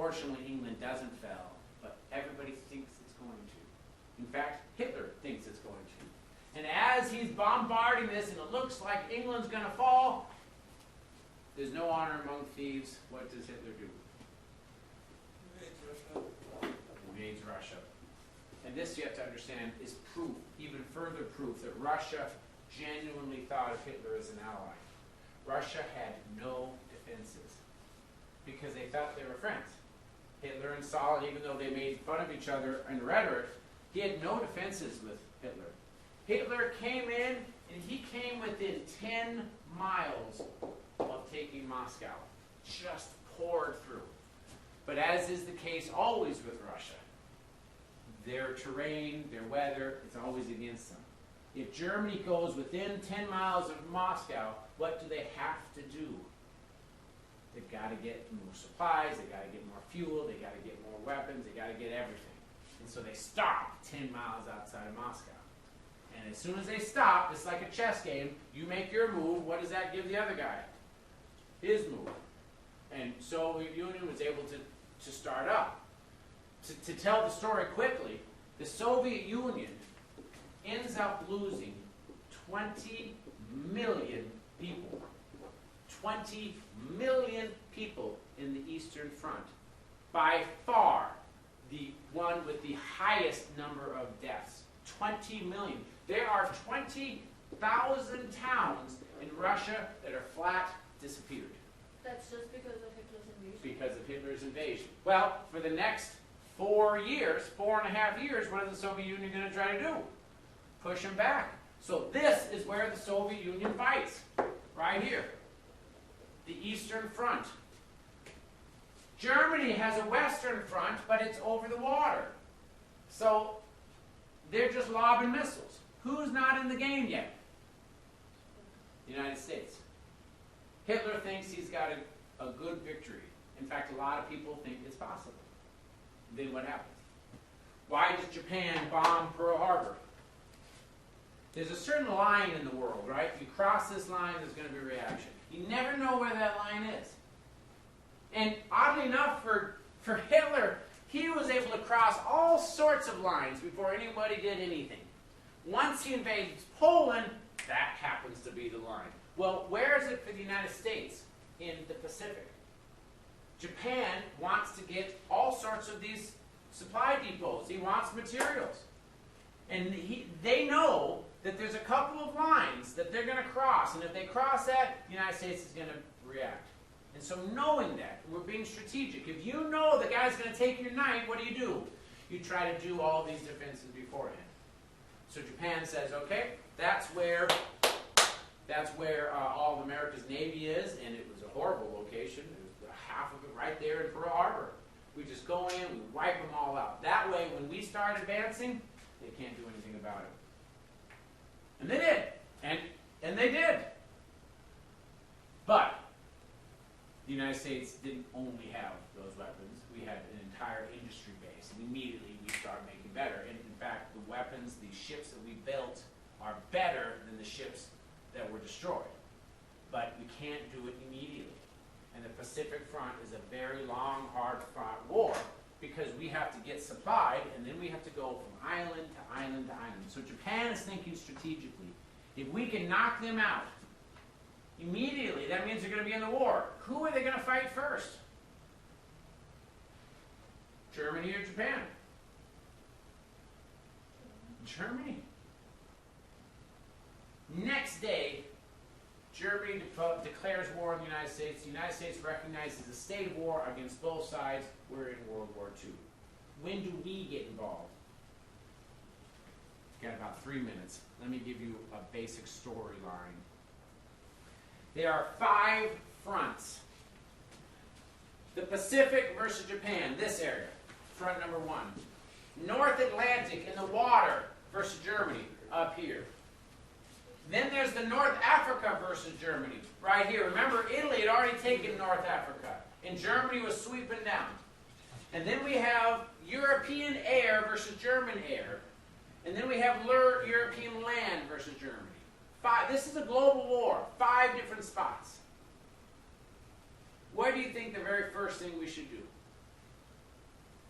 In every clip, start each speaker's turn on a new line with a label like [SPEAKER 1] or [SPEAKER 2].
[SPEAKER 1] Unfortunately, England doesn't fall, but everybody thinks it's going to. In fact, Hitler thinks it's going to. And as he's bombarding this and it looks like England's going to fall, there's no honor among thieves. What does Hitler do? Invades Russia. And this, you have to understand, is proof, even further proof, that Russia genuinely thought of Hitler as an ally. Russia had no defenses because they thought they were friends. Hitler and Stalin, even though they made fun of each other in rhetoric, he had no defenses with Hitler. Hitler came in, and he came within 10 miles of taking Moscow. Just poured through. But as is the case always with Russia, their terrain, their weather, it's always against them. If Germany goes within 10 miles of Moscow, what do they have to do? They've got to get more supplies, they've got to get more fuel, they've got to get more weapons, they've got to get everything. And so they stop 10 miles outside of Moscow. And as soon as they stop, it's like a chess game. You make your move, what does that give the other guy? His move. And Soviet Union was able to start up. To tell the story quickly, the Soviet Union ends up losing 20 million people. 20 million people in the Eastern Front. By far, the one with the highest number of deaths. 20 million. There are 20,000 towns in Russia that are flat disappeared.
[SPEAKER 2] That's just because of Hitler's invasion?
[SPEAKER 1] Because of Hitler's invasion. Well, for the next 4 years, 4.5 years, what is the Soviet Union going to try to do? Push them back. So this is where the Soviet Union fights. Right here. The Eastern Front. Germany has a Western Front, but it's over the water. So they're just lobbing missiles. Who's not in the game yet? The United States. Hitler thinks he's got a good victory. In fact, a lot of people think it's possible. Then what happens? Why does Japan bomb Pearl Harbor? There's a certain line in the world, right? You cross this line, there's going to be a reaction. You never know where that line is. And oddly enough, for Hitler, he was able to cross all sorts of lines before anybody did anything. Once he invades Poland, that happens to be the line. Well, where is it for the United States? In the Pacific. Japan wants to get all sorts of these supply depots. He wants materials. And they know that there's a couple of lines that they're going to cross. And if they cross that, the United States is going to react. And so knowing that, we're being strategic. If you know the guy's going to take your night, what do? You try to do all these defenses beforehand. So Japan says, okay, that's where all of America's Navy is, and it was a horrible location. It was half of it right there in Pearl Harbor. We just go in, we wipe them all out. That way, when we start advancing, they can't do anything about it. And they did. And they did. But the United States didn't only have those weapons. We had an entire industry base. And immediately we started making better. And in fact, the weapons, the ships that we built are better than the ships that were destroyed. But we can't do it immediately. And the Pacific Front is a very long, hard-fought war because we have to get supplied, and then we have to go from island to island to island. So Japan is thinking strategically. If we can knock them out immediately, that means they're going to be in the war. Who are they going to fight first? Germany or Japan? Germany. Next day, Germany declares war on the United States. The United States recognizes a state of war against both sides. We're in World War II. When do we get involved? Got about 3 minutes. Let me give you a basic storyline. There are 5 fronts. The Pacific versus Japan, this area, front number 1. North Atlantic in the water versus Germany, up here. Then there's the North Africa versus Germany, right here. Remember, Italy had already taken North Africa, and Germany was sweeping down. And then we have European air versus German air. And then we have European land versus Germany. This is a global war, 5 different spots. What do you think the very first thing we should do?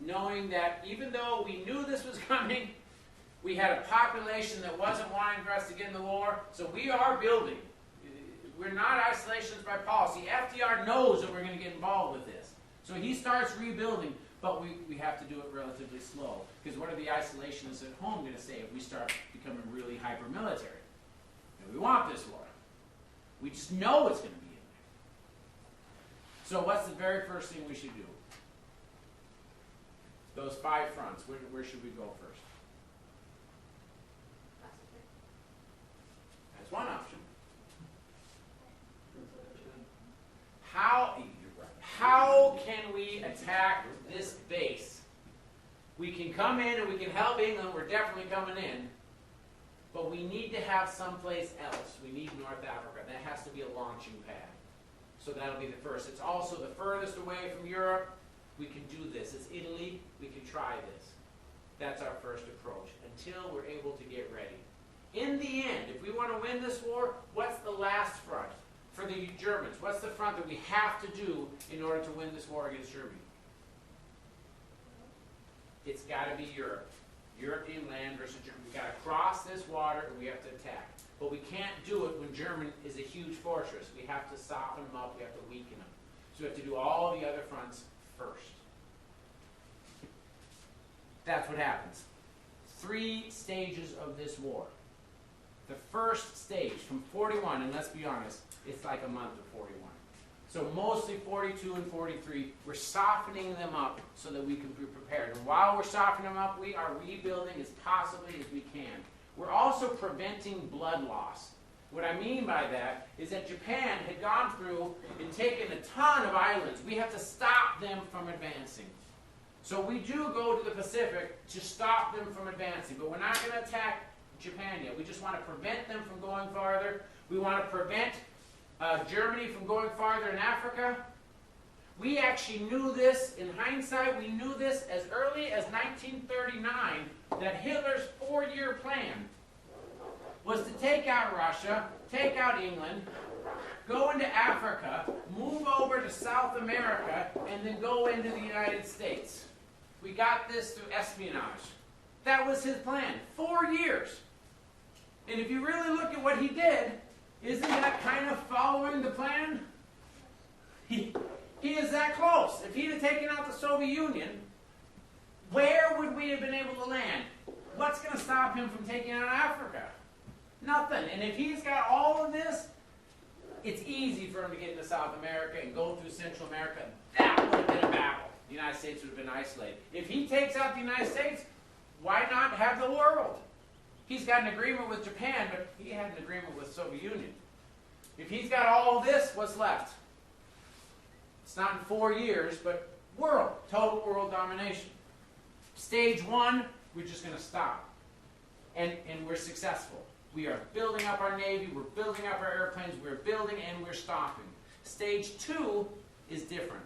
[SPEAKER 1] knowing that even though we knew this was coming, we had a population that wasn't wanting for us to get in the war, so we are building. We're not isolationist by policy. FDR knows that we're going to get involved with this. So he starts rebuilding, but we have to do it relatively slow. Because what are the isolationists at home going to say if we start becoming really hyper-military? And we want this war. We just know it's going to be in there. So what's the very first thing we should do? Those 5 fronts, where should we go first? That's one option. How can we attack this base? We can come in and we can help England. We're definitely coming in. But we need to have someplace else. We need North Africa. That has to be a launching pad. So that'll be the first. It's also the furthest away from Europe. We can do this. It's Italy. We can try this. That's our first approach until we're able to get ready. In the end, if we want to win this war, what's the last front? For the Germans, what's the front that we have to do in order to win this war against Germany? It's got to be Europe. European land versus Germany. We've got to cross this water and we have to attack. But we can't do it when Germany is a huge fortress. We have to soften them up. We have to weaken them. So we have to do all the other fronts first. That's what happens. 3 stages of this war. The first stage, from 41, and let's be honest, it's like a month of 41. So mostly 42 and 43, we're softening them up so that we can be prepared. And while we're softening them up, we are rebuilding as possibly as we can. We're also preventing blood loss. What I mean by that is that Japan had gone through and taken a ton of islands. We have to stop them from advancing. So we do go to the Pacific to stop them from advancing, but we're not going to attack Japan yet. We just want to prevent them from going farther. We want to prevent Germany from going farther in Africa. We actually knew this, in hindsight, we knew this as early as 1939, that Hitler's 4-year plan was to take out Russia, take out England, go into Africa, move over to South America, and then go into the United States. We got this through espionage. That was his plan. 4 years. And if you really look at what he did, isn't that kind of following the plan? He is that close. If he'd have taken out the Soviet Union, where would we have been able to land? What's going to stop him from taking out Africa? Nothing. And if he's got all of this, it's easy for him to get into South America and go through Central America. That would have been a battle. The United States would have been isolated. If he takes out the United States, why not have the world? He's got an agreement with Japan, but he had an agreement with the Soviet Union. If he's got all of this, what's left? It's not in 4 years, but world, total world domination. Stage 1, we're just going to stop. And we're successful. We are building up our Navy, we're building up our airplanes, we're building and we're stopping. Stage 2 is different.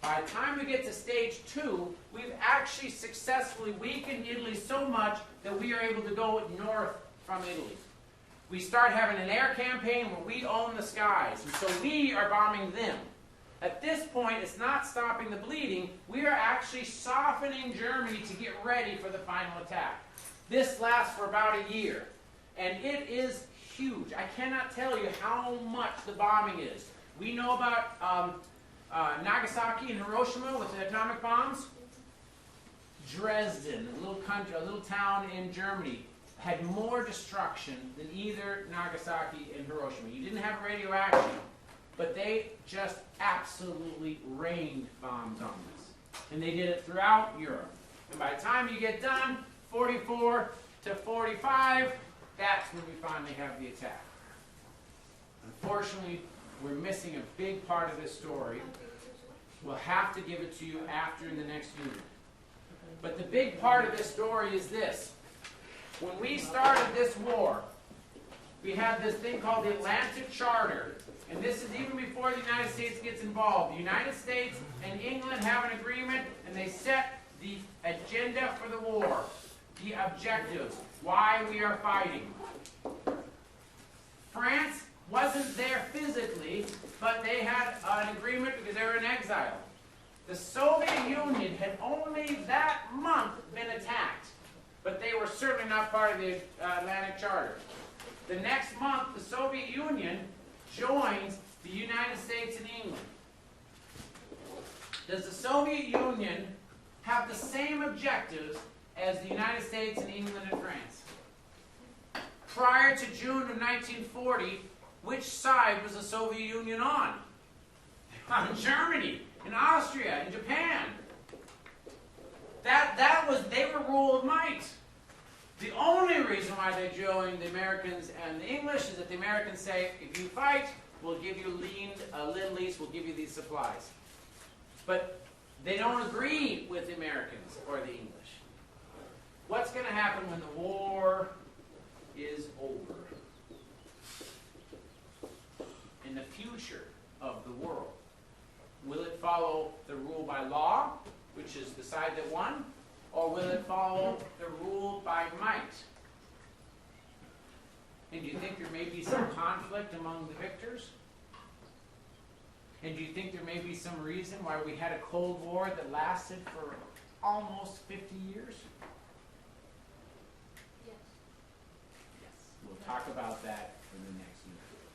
[SPEAKER 1] By the time we get to stage 2, we've actually successfully weakened Italy so much that we are able to go north from Italy. We start having an air campaign where we own the skies, and so we are bombing them. At this point, it's not stopping the bleeding. We are actually softening Germany to get ready for the final attack. This lasts for about a year, and it is huge. I cannot tell you how much the bombing is. We know about Nagasaki and Hiroshima with the atomic bombs. Dresden, a little country, a little town in Germany, had more destruction than either Nagasaki and Hiroshima. You didn't have radioactive, but they just absolutely rained bombs on us. And they did it throughout Europe. And by the time you get done, 44 to 45, that's when we finally have the attack. Unfortunately, we're missing a big part of this story. We'll have to give it to you after in the next unit. But the big part of this story is this. When we started this war, we had this thing called the Atlantic Charter. And this is even before the United States gets involved. The United States and England have an agreement, and they set the agenda for the war, the objectives, why we are fighting. France wasn't there physically, but they had an agreement because they were in exile. The Soviet Union had only that month been attacked, but they were certainly not part of the Atlantic Charter. The next month, the Soviet Union joins the United States and England. Does the Soviet Union have the same objectives as the United States and England and France? Prior to June of 1940, which side was the Soviet Union on? On Germany, and Austria, and Japan. They were rule of might. The only reason why they joined the Americans and the English is that the Americans say, if you fight, we'll give you Lend-Lease, we'll give you these supplies. But they don't agree with the Americans or the English. What's going to happen when the war is over? In the future of the world, will it follow the rule by law, which is the side that won, or will it follow the rule by might? And do you think there may be some conflict among the victors? And do you think there may be some reason why we had a Cold War that lasted for almost 50 years?
[SPEAKER 2] Yes.
[SPEAKER 1] Yes. We'll talk about that in the next